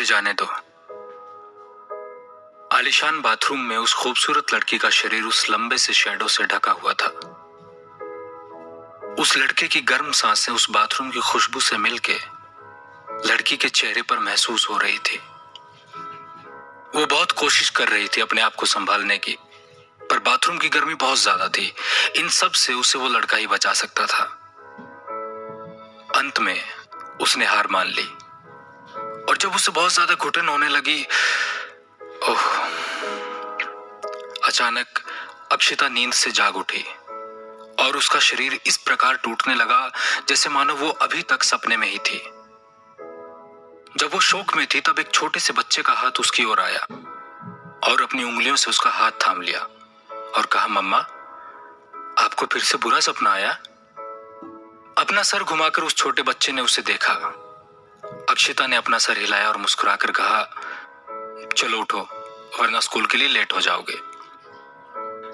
मुझे जाने दो। आलीशान बाथरूम में उस खूबसूरत लड़की का शरीर उस लंबे से शैडो से ढका हुआ था। उस लड़के की गर्म सांसें उस बाथरूम की खुशबू से मिलके लड़की के चेहरे पर महसूस हो रही थी। वो बहुत कोशिश कर रही थी अपने आप को संभालने की, पर बाथरूम की गर्मी बहुत ज्यादा थी। इन सब से उसे वो लड़का ही बचा सकता था। अंत में उसने हार मान ली और जब उसे बहुत ज्यादा घुटन होने लगी, ओह, अचानक अक्षिता नींद से जाग उठी और उसका शरीर इस प्रकार टूटने लगा जैसे मानो वो अभी तक सपने में ही थी। जब वो शोक में थी तब एक छोटे से बच्चे का हाथ उसकी ओर आया और अपनी उंगलियों से उसका हाथ थाम लिया और कहा, मम्मा, आपको फिर से बुरा सपना आया? अपना सर घुमाकर उस छोटे बच्चे ने उसे देखा। अक्षिता ने अपना सर हिलाया और मुस्कुराकर कहा, चलो उठो, वरना स्कूल के लिए लेट हो जाओगे।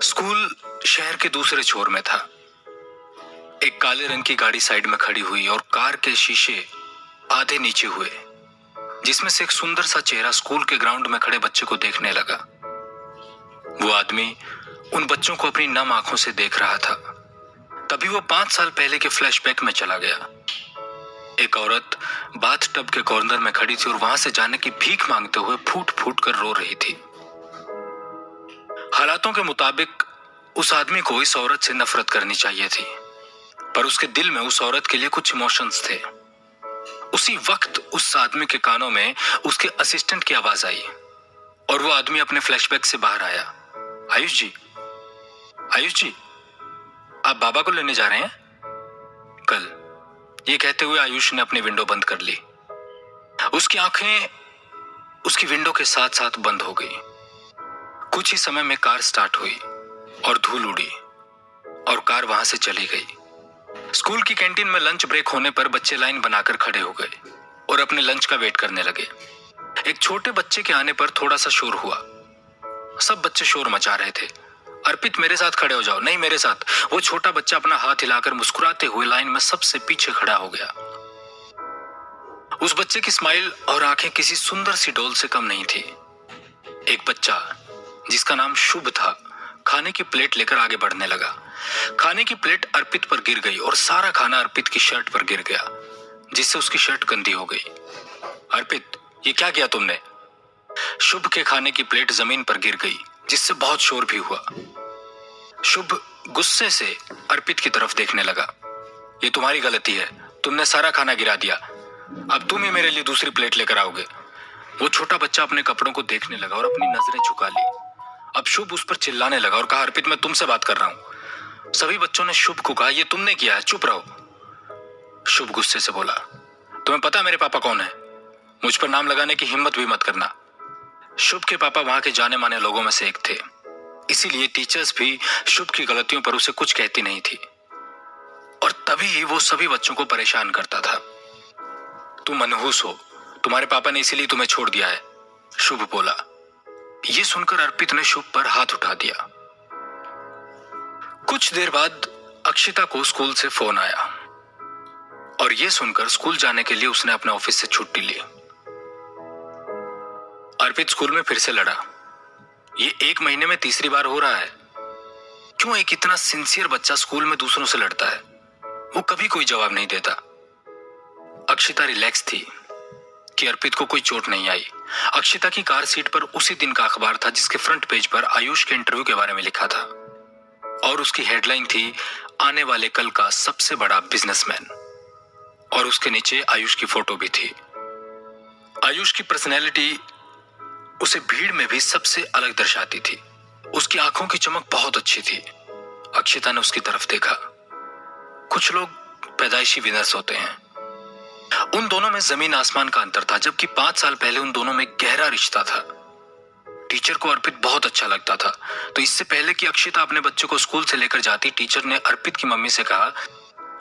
स्कूल शहर के दूसरे छोर में था। एक काले रंग की गाड़ी साइड में खड़ी हुई और कार के शीशे आधे नीचे हुए, जिसमें से एक सुंदर सा चेहरा स्कूल के ग्राउंड में खड़े बच्चे को देखने लगा। वो आदमी उन बच्चों को अपनी नम आंखों से देख रहा था। तभी वो 5 साल पहले के फ्लैशबैक में चला गया। एक औरत बाथ टब के कॉर्नर में खड़ी थी और वहां से जाने की भीख मांगते हुए फूट फूट कर रो रही थी। हालातों के मुताबिक उस आदमी को इस औरत से नफरत करनी चाहिए थी, पर उसके दिल में उस औरत के लिए कुछ इमोशंस थे। उसी वक्त उस आदमी के कानों में उसके असिस्टेंट की आवाज आई और वो आदमी अपने फ्लैशबैक से बाहर आया। आयुष जी, आयुष जी, आप बाबा को लेने जा रहे हैं? कल, ये कहते हुए आयुष ने अपनी विंडो बंद कर ली। उसकी आंखें उसकी विंडो के साथ साथ बंद हो गई। कुछ ही समय में कार स्टार्ट हुई और धूल उड़ी और कार वहां से चली गई। स्कूल की कैंटीन में लंच ब्रेक होने पर बच्चे लाइन बनाकर खड़े हो गए और अपने लंच का वेट करने लगे। एक छोटे बच्चे के आने पर थोड़ा सा शोर हुआ। सब बच्चे शोर मचा रहे थे। अर्पित, मेरे साथ खड़े हो जाओ। नहीं, मेरे साथ। वो छोटा बच्चा अपना हाथ हिलाकर मुस्कुराते हुए लाइन में सबसे पीछे खड़ा हो गया। उस बच्चे की स्माइल और आंखें किसी सुंदर सी डॉल से कम नहीं थी। एक बच्चा जिसका नाम शुभ था खाने की प्लेट लेकर आगे बढ़ने लगा। खाने की प्लेट अर्पित पर गिर गई और सारा खाना अर्पित की शर्ट पर गिर गया, जिससे उसकी शर्ट गंदी हो गई। अर्पित, ये क्या किया तुमने? शुभ के खाने की प्लेट जमीन पर गिर गई, जिससे बहुत शोर भी हुआ। शुभ गुस्से से अर्पित की तरफ देखने लगा। ये तुम्हारी गलती है, तुमने सारा खाना गिरा दिया। अब तुम ही मेरे लिए दूसरी प्लेट लेकर आओगे। वो छोटा बच्चा अपने कपड़ों को देखने लगा और अपनी नजरें झुका ली। अब शुभ उस पर चिल्लाने लगा और कहा, अर्पित, मैं तुमसे बात कर रहा हूं। सभी बच्चों ने शुभ को कहा, ये तुमने किया है, चुप रहो। शुभ गुस्से से बोला, तुम्हें पता मेरे पापा कौन है? मुझ पर नाम लगाने की हिम्मत भी मत करना। शुभ के पापा वहां के जाने माने लोगों में से एक थे, इसीलिए टीचर्स भी शुभ की गलतियों पर उसे कुछ कहती नहीं थी और तभी वो सभी बच्चों को परेशान करता था। तुम मनहूस हो, तुम्हारे पापा ने इसीलिए तुम्हें छोड़ दिया है, शुभ बोला। ये सुनकर अर्पित ने शुभ पर हाथ उठा दिया। कुछ देर बाद अक्षिता को स्कूल से फोन आया और यह सुनकर स्कूल जाने के लिए उसने अपने ऑफिस से छुट्टी ली। अर्पित स्कूल में फिर से लड़ा। ये 1 महीने में तीसरी बार हो रहा है। क्यों एक इतना सिंसियर बच्चा स्कूल में दूसरों से लड़ता है? वो कभी कोई जवाब नहीं देता। अक्षिता रिलैक्स थी कि अर्पित को कोई चोट नहीं आई। अक्षिता की कार सीट पर उसी दिन का अखबार था जिसके फ्रंट पेज पर आयुष के इंटरव्यू के बारे में लिखा था और उसकी हेडलाइन थी, आने वाले कल का सबसे बड़ा बिजनेसमैन, और उसके नीचे आयुष की फोटो भी थी। आयुष की पर्सनैलिटी उसे भीड़ में भी सबसे अलग दर्शाती थी। उसकी आंखों की चमक बहुत अच्छी थी। अक्षिता ने उसकी तरफ देखा। कुछ लोग पैदाइशी विनर्स होते हैं। उन दोनों में जमीन आसमान का अंतर था, जबकि 5 साल पहले उन दोनों में गहरा रिश्ता था। टीचर को अर्पित बहुत अच्छा लगता था, तो इससे पहले कि अक्षिता अपने बच्चे को स्कूल से लेकर जाती, टीचर ने अर्पित की मम्मी से कहा,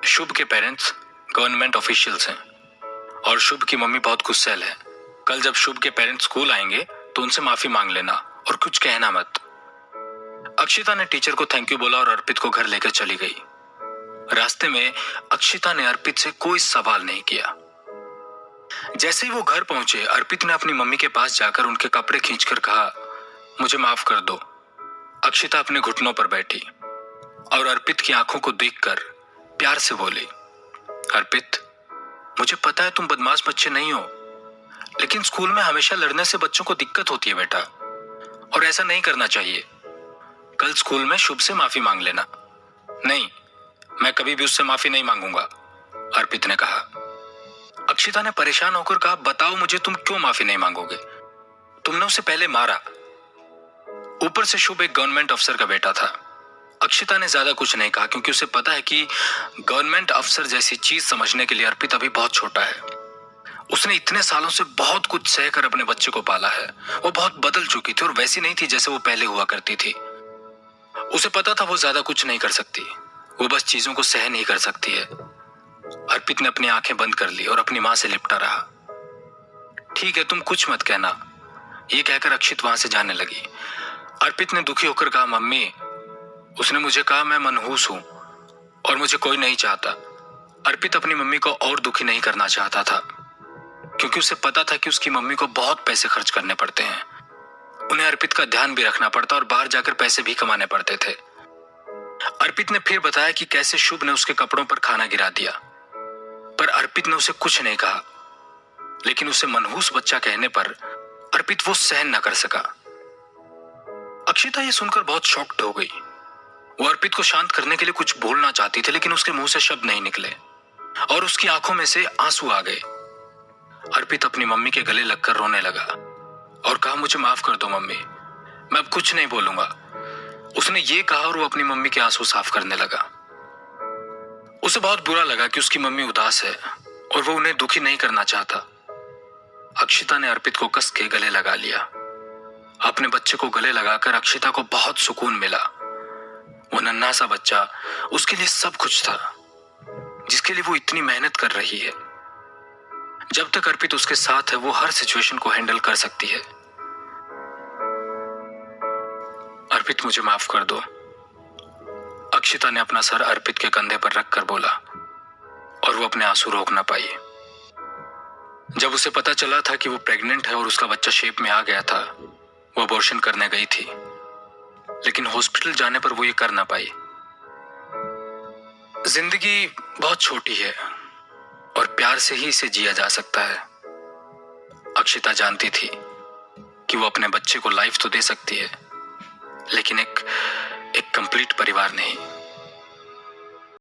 शुभ के पेरेंट्स गवर्नमेंट ऑफिशियल्स हैं और शुभ की मम्मी बहुत गुस्सैल है। कल जब शुभ के पेरेंट्स स्कूल आएंगे तो उनसे माफी मांग लेना और कुछ कहना मत। अक्षिता ने टीचर को थैंक यू बोला और अर्पित को घर लेकर चली गई। रास्ते में अक्षिता ने अर्पित से कोई सवाल नहीं किया। जैसे ही वो घर पहुंचे, अर्पित ने अपनी मम्मी के पास जाकर उनके कपड़े खींचकर कहा, मुझे माफ कर दो। अक्षिता अपने घुटनों पर बैठी और अर्पित की आंखों को देखकर प्यार से बोली, अर्पित, मुझे पता है तुम बदमाश बच्चे नहीं हो, लेकिन स्कूल में हमेशा लड़ने से बच्चों को दिक्कत होती है बेटा, और ऐसा नहीं करना चाहिए। कल स्कूल में शुभ से माफी मांग लेना। नहीं, मैं कभी भी उससे माफी नहीं मांगूंगा, अर्पित ने कहा। अक्षिता ने परेशान होकर कहा, बताओ मुझे, तुम क्यों माफी नहीं मांगोगे? तुमने उसे पहले मारा। ऊपर से शुभ एक गवर्नमेंट अफसर का बेटा था। अक्षिता ने ज्यादा कुछ नहीं कहा, क्योंकि उसे पता है कि गवर्नमेंट अफसर जैसी चीज समझने के लिए अर्पित अभी बहुत छोटा है। उसने इतने सालों से बहुत कुछ सहकर अपने बच्चे को पाला है। वो बहुत बदल चुकी थी और वैसी नहीं थी जैसे वो पहले हुआ करती थी। उसे पता था वो ज्यादा कुछ नहीं कर सकती, वो बस चीजों को सहन ही कर सकती है। अर्पित ने अपनी आंखें बंद कर ली और अपनी मां से लिपटा रहा। ठीक है, तुम कुछ मत कहना, ये कहकर अक्षित वहां से जाने लगी। अर्पित ने दुखी होकर कहा, मम्मी, उसने मुझे कहा मैं मनहूस हूं और मुझे कोई नहीं चाहता। अर्पित अपनी मम्मी को और दुखी नहीं करना चाहता था, क्योंकि उसे पता था कि उसकी मम्मी को बहुत पैसे खर्च करने पड़ते हैं। उन्हें अर्पित का ध्यान भी रखना पड़ता और बाहर जाकर पैसे भी कमाने पड़ते थे। अर्पित ने फिर बताया कि कैसे शुभ ने उसके कपड़ों पर खाना गिरा दिया, पर अर्पित ने उसे कुछ नहीं कहा। लेकिन उसे मनहूस बच्चा कहने पर अर्पित वो सहन न कर सका। अक्षिता ये सुनकर बहुत शॉक्ड हो गई। वो अर्पित को शांत करने के लिए कुछ बोलना चाहती थी, लेकिन उसके मुंह से शब्द नहीं निकले और उसकी आंखों में से आंसू आ गए। अर्पित अपनी मम्मी के गले लगकर रोने लगा और कहा, मुझे माफ कर दो मम्मी, मैं अब कुछ नहीं बोलूंगा। उसने ये कहा और वो अपनी मम्मी के आंसू साफ करने लगा। उसे बहुत बुरा लगा कि उसकी मम्मी उदास है और वो उन्हें दुखी नहीं करना चाहता। अक्षिता ने अर्पित को कस के गले लगा लिया। अपने बच्चे को गले लगाकर अक्षिता को बहुत सुकून मिला। वो नन्हा सा बच्चा उसके लिए सब कुछ था, जिसके लिए वो इतनी मेहनत कर रही है। जब तक अर्पित उसके साथ है, वो हर सिचुएशन को हैंडल कर सकती है। अर्पित, मुझे माफ कर दो, अक्षिता ने अपना सर अर्पित के कंधे पर रखकर बोला, और वो अपने आंसू रोक ना पाई। जब उसे पता चला था कि वो प्रेग्नेंट है और उसका बच्चा शेप में आ गया था, वो अबॉर्शन करने गई थी, लेकिन हॉस्पिटल जाने पर वो ये कर ना पाई। जिंदगी बहुत छोटी है और प्यार से ही इसे जिया जा सकता है। अक्षिता जानती थी कि वो अपने बच्चे को लाइफ तो दे सकती है, लेकिन एक कंप्लीट परिवार नहीं।